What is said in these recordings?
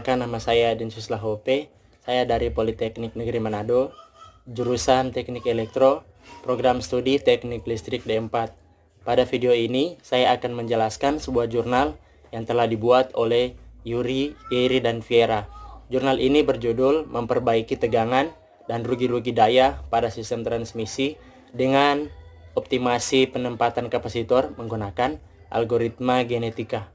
Perkenalkan, nama saya Densus Lahope. Saya dari Politeknik Negeri Manado, jurusan Teknik Elektro, program studi Teknik Listrik D4. Pada video ini, saya akan menjelaskan sebuah jurnal yang telah dibuat oleh Yuri, Eri, dan Viera. Jurnal ini berjudul Memperbaiki Tegangan dan Rugi-rugi Daya pada Sistem Transmisi dengan Optimasi Penempatan Kapasitor menggunakan Algoritma Genetika.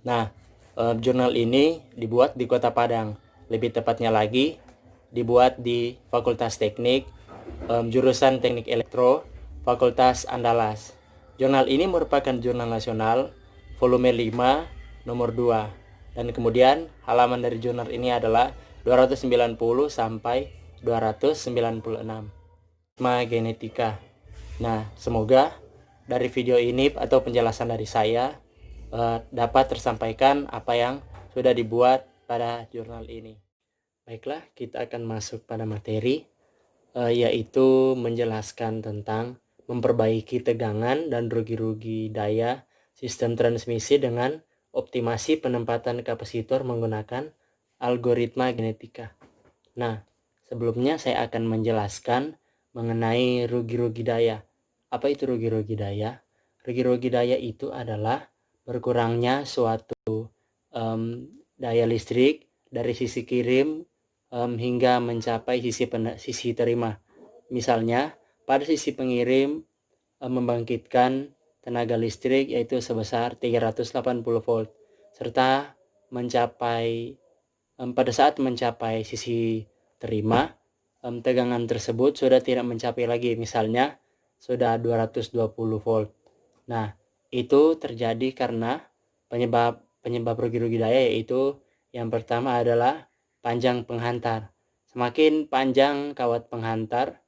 Nah, jurnal ini dibuat di Kota Padang. Lebih tepatnya lagi, dibuat di Fakultas Teknik, jurusan Teknik Elektro, Fakultas Andalas. Jurnal ini merupakan jurnal nasional, volume 5, nomor 2. Dan kemudian halaman dari jurnal ini adalah 290 sampai 296. Genetika. Nah, semoga dari video ini atau penjelasan dari saya dapat tersampaikan apa yang sudah dibuat pada jurnal ini. Baiklah, kita akan masuk pada materi, yaitu menjelaskan tentang memperbaiki tegangan dan rugi-rugi daya sistem transmisi dengan optimasi penempatan kapasitor menggunakan algoritma genetika. Nah, sebelumnya saya akan menjelaskan mengenai rugi-rugi daya. Apa itu rugi-rugi daya? Rugi-rugi daya itu adalah berkurangnya suatu daya listrik dari sisi kirim hingga mencapai sisi terima. Misalnya, pada sisi pengirim membangkitkan tenaga listrik yaitu sebesar 380 volt, serta pada saat mencapai sisi terima, tegangan tersebut sudah tidak mencapai lagi, misalnya sudah 220 volt. Nah, itu terjadi karena penyebab rugi-rugi daya, yaitu yang pertama adalah panjang penghantar. Semakin panjang kawat penghantar,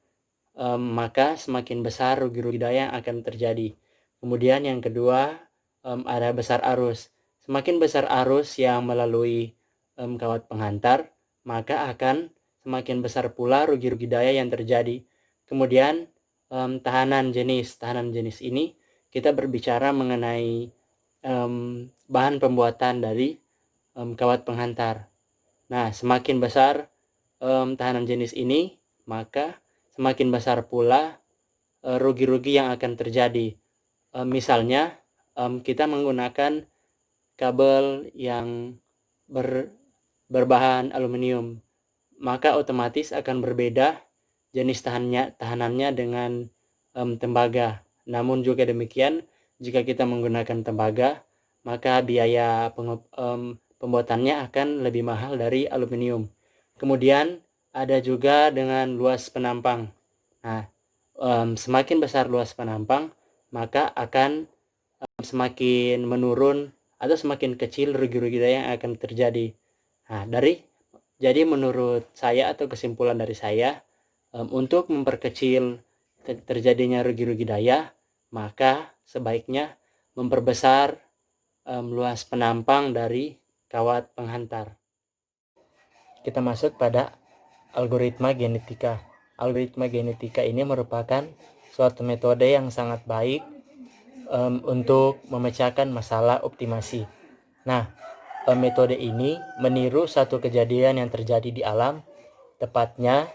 maka semakin besar rugi-rugi daya yang akan terjadi. Kemudian yang kedua, ada besar arus. Semakin besar arus yang melalui kawat penghantar, maka akan semakin besar pula rugi-rugi daya yang terjadi. Kemudian tahanan jenis ini kita berbicara mengenai bahan pembuatan dari kawat penghantar. Nah, semakin besar tahanan jenis ini, maka semakin besar pula rugi-rugi yang akan terjadi. Misalnya kita menggunakan kabel yang berbahan aluminium, maka otomatis akan berbeda jenis tahanannya dengan tembaga. Namun juga demikian, jika kita menggunakan tembaga, maka biaya pembuatannya akan lebih mahal dari aluminium. Kemudian ada juga dengan luas penampang. Nah, semakin besar luas penampang, maka akan semakin menurun atau semakin kecil rugi-rugi daya yang akan terjadi. Nah, jadi menurut saya atau kesimpulan dari saya, untuk memperkecil terjadinya rugi-rugi daya, maka sebaiknya memperbesar luas penampang dari kawat penghantar. Kita masuk pada algoritma genetika. Algoritma genetika ini merupakan suatu metode yang sangat baik untuk memecahkan masalah optimasi. Nah, metode ini meniru satu kejadian yang terjadi di alam, tepatnya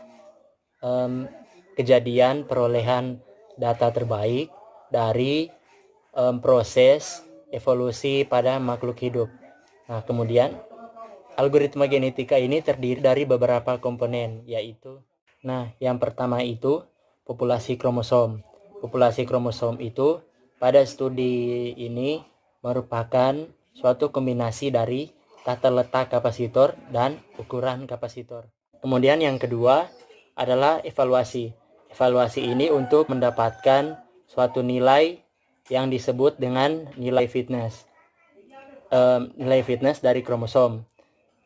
kejadian perolehan data terbaik dari proses evolusi pada makhluk hidup. Nah, kemudian algoritma genetika ini terdiri dari beberapa komponen, yaitu yang pertama itu populasi kromosom. Populasi kromosom itu pada studi ini merupakan suatu kombinasi dari tata letak kapasitor dan ukuran kapasitor. Kemudian yang kedua adalah evaluasi. Evaluasi ini untuk mendapatkan suatu nilai yang disebut dengan nilai fitness. Nilai fitness dari kromosom.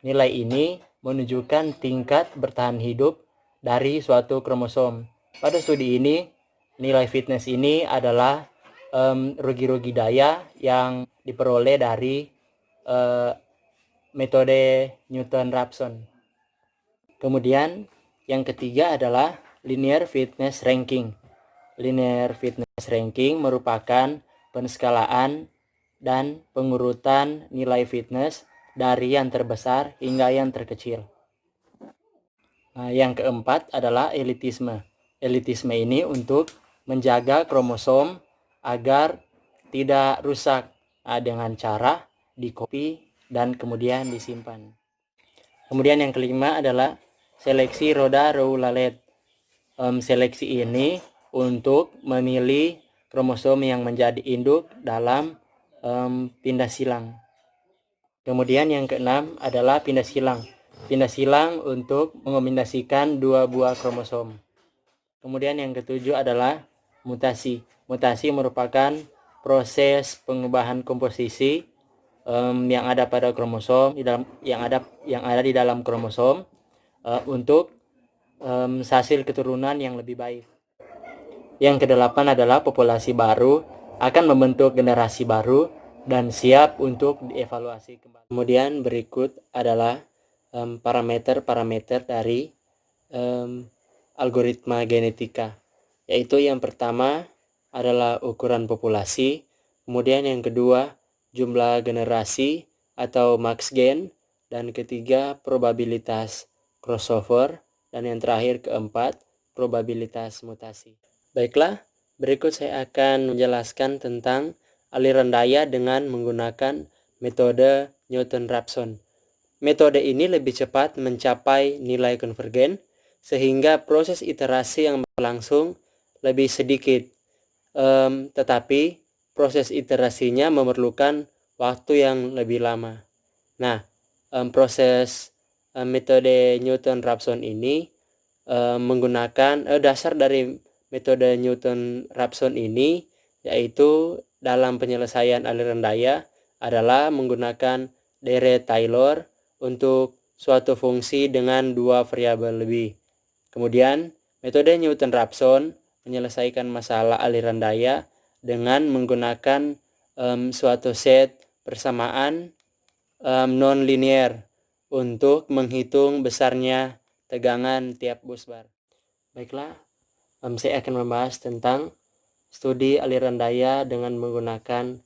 Nilai ini menunjukkan tingkat bertahan hidup dari suatu kromosom. Pada studi ini, nilai fitness ini adalah rugi-rugi daya yang diperoleh dari metode Newton-Raphson. Kemudian yang ketiga adalah linear fitness ranking. Linear fitness ranking merupakan penskalaan dan pengurutan nilai fitness dari yang terbesar hingga yang terkecil. Nah, yang keempat adalah elitisme. Elitisme ini untuk menjaga kromosom agar tidak rusak dengan cara dikopi dan kemudian disimpan. Kemudian yang kelima adalah seleksi roda Rowlatt. Seleksi ini untuk memilih kromosom yang menjadi induk dalam pindah silang. Kemudian yang keenam adalah pindah silang. Pindah silang untuk mengombinasikan dua buah kromosom. Kemudian yang ketujuh adalah mutasi. Mutasi merupakan proses pengubahan komposisi yang ada pada kromosom yang ada di dalam kromosom untuk hasil keturunan yang lebih baik. Yang kedelapan adalah populasi baru akan membentuk generasi baru dan siap untuk dievaluasi kembali. Kemudian berikut adalah parameter-parameter dari algoritma genetika, yaitu yang pertama adalah ukuran populasi, kemudian yang kedua jumlah generasi atau max gain, dan ketiga probabilitas crossover, dan yang terakhir keempat probabilitas mutasi. Baiklah, berikut saya akan menjelaskan tentang aliran daya dengan menggunakan metode Newton-Raphson. Metode ini lebih cepat mencapai nilai konvergen sehingga proses iterasi yang berlangsung lebih sedikit, tetapi proses iterasinya memerlukan waktu yang lebih lama. Nah, proses metode Newton-Raphson ini menggunakan dasar dari metode Newton-Raphson ini, yaitu dalam penyelesaian aliran daya adalah menggunakan Dirac-Taylor untuk suatu fungsi dengan dua variabel lebih. Kemudian metode Newton-Raphson menyelesaikan masalah aliran daya dengan menggunakan suatu set persamaan non-linear untuk menghitung besarnya tegangan tiap busbar. Baiklah, saya akan membahas tentang studi aliran daya dengan menggunakan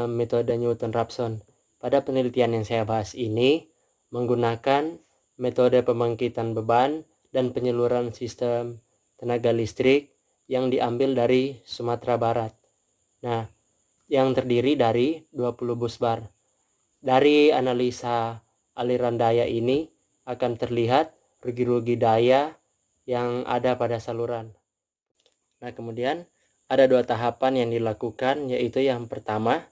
metode Newton-Raphson. Pada penelitian yang saya bahas ini menggunakan metode pembangkitan beban dan penyaluran sistem tenaga listrik yang diambil dari Sumatera Barat. Nah, yang terdiri dari 20 busbar. Dari analisa aliran daya ini akan terlihat rugi-rugi daya yang ada pada saluran. Nah, kemudian ada dua tahapan yang dilakukan, yaitu yang pertama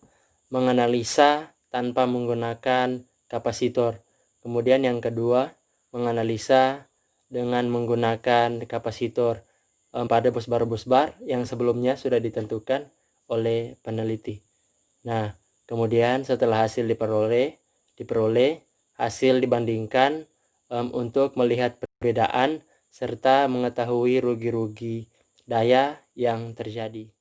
menganalisa tanpa menggunakan kapasitor. Kemudian yang kedua menganalisa dengan menggunakan kapasitor pada busbar-busbar yang sebelumnya sudah ditentukan oleh peneliti. Nah, kemudian setelah hasil diperoleh hasil dibandingkan untuk melihat perbedaan serta mengetahui rugi-rugi daya yang terjadi.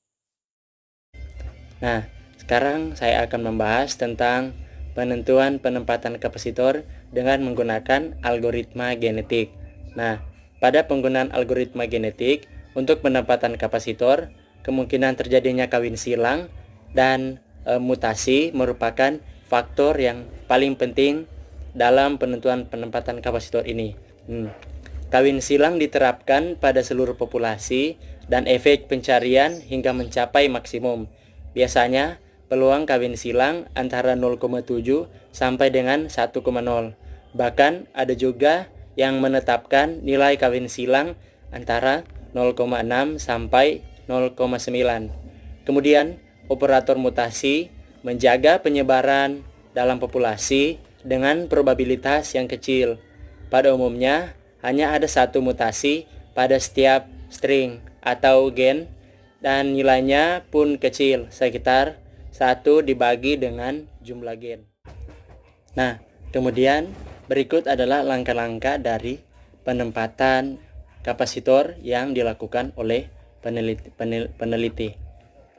Nah, sekarang saya akan membahas tentang penentuan penempatan kapasitor dengan menggunakan algoritma genetik. Nah, pada penggunaan algoritma genetik untuk penempatan kapasitor, kemungkinan terjadinya kawin silang dan mutasi merupakan faktor yang paling penting dalam penentuan penempatan kapasitor ini. Kawin silang diterapkan pada seluruh populasi dan efek pencarian hingga mencapai maksimum. Biasanya peluang kawin silang antara 0,7 sampai dengan 1,0. Bahkan ada juga yang menetapkan nilai kawin silang antara 0,6 sampai 0,9. Kemudian operator mutasi menjaga penyebaran dalam populasi dengan probabilitas yang kecil. Pada umumnya hanya ada satu mutasi pada setiap string atau gen dan nilainya pun kecil, sekitar 1 dibagi dengan jumlah gen. Nah, kemudian berikut adalah langkah-langkah dari penempatan kapasitor yang dilakukan oleh peneliti.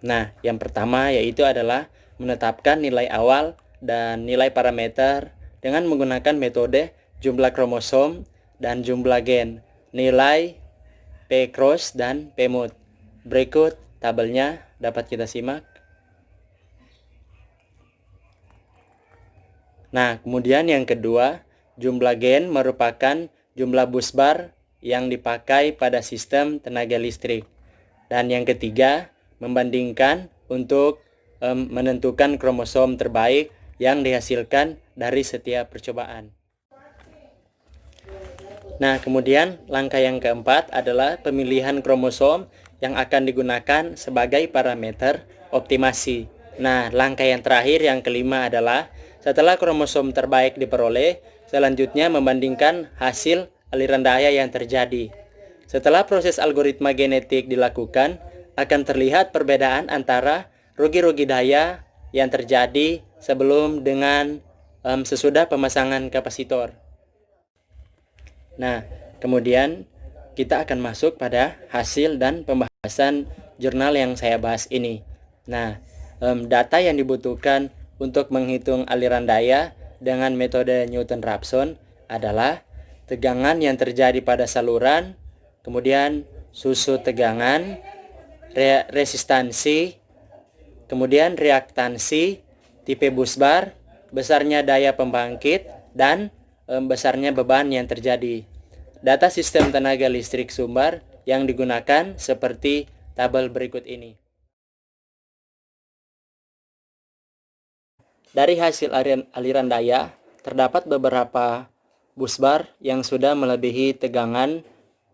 Nah, yang pertama yaitu adalah menetapkan nilai awal dan nilai parameter dengan menggunakan metode jumlah kromosom dan jumlah gen, nilai P-cross dan P-mut. Berikut tabelnya dapat kita simak. Nah, kemudian yang kedua, jumlah gen merupakan jumlah busbar yang dipakai pada sistem tenaga listrik. Dan yang ketiga, membandingkan untuk menentukan kromosom terbaik yang dihasilkan dari setiap percobaan. Nah, kemudian langkah yang keempat adalah pemilihan kromosom yang akan digunakan sebagai parameter optimasi. Nah, langkah yang terakhir yang kelima adalah setelah kromosom terbaik diperoleh, selanjutnya membandingkan hasil aliran daya yang terjadi. Setelah proses algoritma genetik dilakukan, akan terlihat perbedaan antara rugi-rugi daya yang terjadi sebelum dengan sesudah pemasangan kapasitor. Nah, kemudian kita akan masuk pada hasil dan pembahasan jurnal yang saya bahas ini. Nah, data yang dibutuhkan untuk menghitung aliran daya dengan metode Newton-Raphson adalah tegangan yang terjadi pada saluran, kemudian susu tegangan, resistansi, kemudian reaktansi, tipe busbar, besarnya daya pembangkit, dan besarnya beban yang terjadi. Data sistem tenaga listrik sumber yang digunakan seperti tabel berikut ini. Dari hasil aliran daya, terdapat beberapa busbar yang sudah melebihi tegangan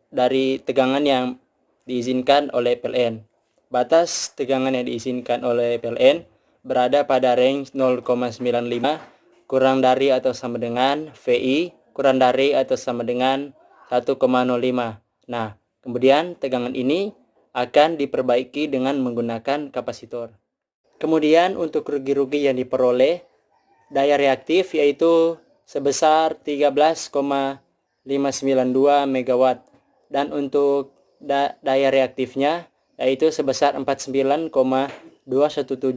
dari tegangan yang diizinkan oleh PLN. Batas tegangan yang diizinkan oleh PLN berada pada range 0,95 kurang dari atau sama dengan VI kurang dari atau sama dengan 1,05. Nah, kemudian tegangan ini akan diperbaiki dengan menggunakan kapasitor. Kemudian untuk rugi-rugi yang diperoleh, daya reaktif yaitu sebesar 13,592 MW dan untuk daya reaktifnya yaitu sebesar 49,217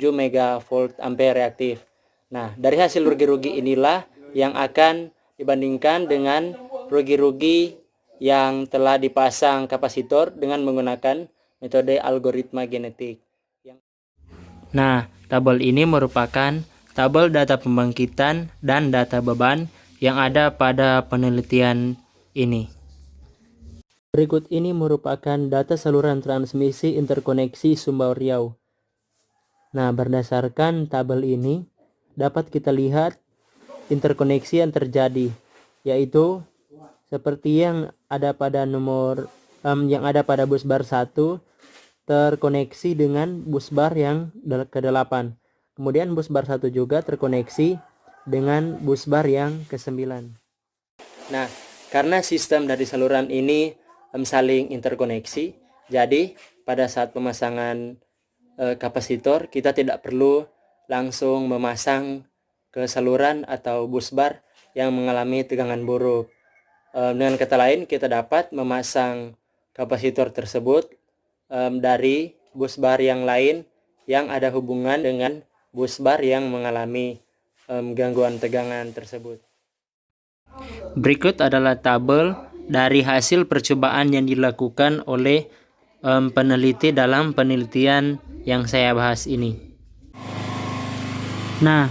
MV ampere reaktif. Nah, dari hasil rugi-rugi inilah yang akan dibandingkan dengan rugi-rugi yang telah dipasang kapasitor dengan menggunakan metode algoritma genetik. Nah, tabel ini merupakan tabel data pembangkitan dan data beban yang ada pada penelitian ini. Berikut ini merupakan data saluran transmisi interkoneksi Sumbawa Riau. Nah, berdasarkan tabel ini dapat kita lihat interkoneksi yang terjadi, yaitu seperti yang ada pada busbar 1 terkoneksi dengan busbar yang ke-8. Kemudian busbar 1 juga terkoneksi dengan busbar yang ke-9. Nah, karena sistem dari saluran ini saling interkoneksi, jadi pada saat pemasangan kapasitor kita tidak perlu langsung memasang ke saluran atau busbar yang mengalami tegangan buruk. Dengan kata lain, kita dapat memasang kapasitor tersebut dari busbar yang lain yang ada hubungan dengan busbar yang mengalami gangguan tegangan tersebut. Berikut adalah tabel dari hasil percobaan yang dilakukan oleh peneliti dalam penelitian yang saya bahas ini. Nah,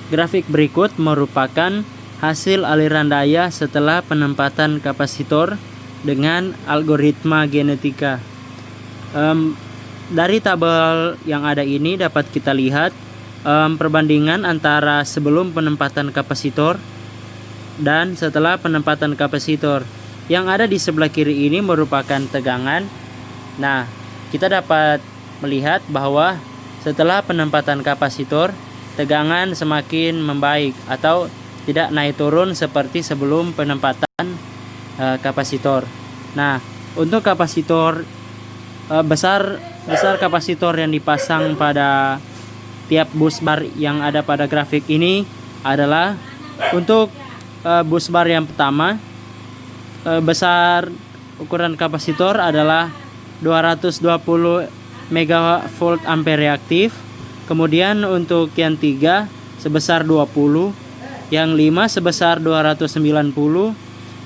grafik berikut merupakan hasil aliran daya setelah penempatan kapasitor dengan algoritma genetika. Dari tabel yang ada ini dapat kita lihat perbandingan antara sebelum penempatan kapasitor dan setelah penempatan kapasitor. Yang ada di sebelah kiri ini merupakan tegangan. Nah, kita dapat melihat bahwa setelah penempatan kapasitor, tegangan semakin membaik atau tidak naik turun seperti sebelum penempatan kapasitor. Nah, untuk kapasitor besar kapasitor yang dipasang pada tiap busbar yang ada pada grafik ini adalah untuk busbar yang pertama, besar ukuran kapasitor adalah 220 MV ampere reaktif. Kemudian untuk yang 3 sebesar 20, yang 5 sebesar 290,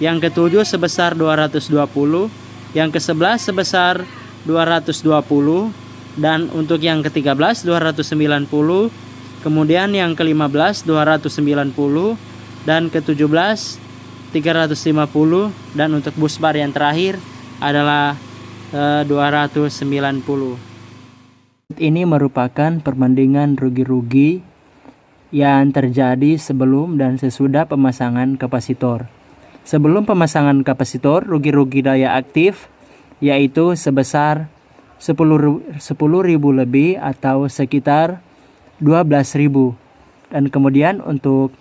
yang ke-7 sebesar 220, yang ke-11 sebesar 220, dan untuk yang ke-13 290, Kemudian yang ke-15 290 dan ke-17 350 dan untuk bus bar yang terakhir adalah 290. Ini merupakan perbandingan rugi-rugi yang terjadi sebelum dan sesudah pemasangan kapasitor. Sebelum pemasangan kapasitor, rugi-rugi daya aktif yaitu sebesar 10.000 lebih atau sekitar 12.000. Dan kemudian untuk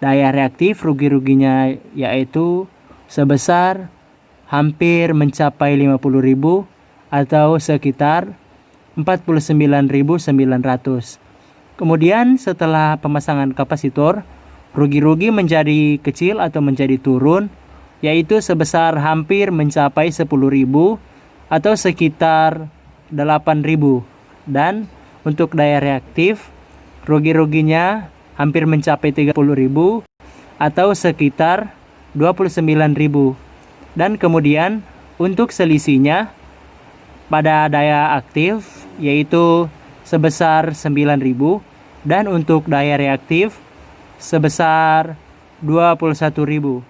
daya reaktif, rugi-ruginya yaitu sebesar hampir mencapai 50.000 atau sekitar 49.900. Kemudian setelah pemasangan kapasitor, rugi-rugi menjadi kecil atau menjadi turun, yaitu sebesar hampir mencapai 10.000 atau sekitar 8.000. Dan untuk daya reaktif, rugi-ruginya hampir mencapai 30.000 atau sekitar 29.000. Dan kemudian untuk selisihnya pada daya aktif yaitu sebesar 9.000 dan untuk daya reaktif sebesar 21.000.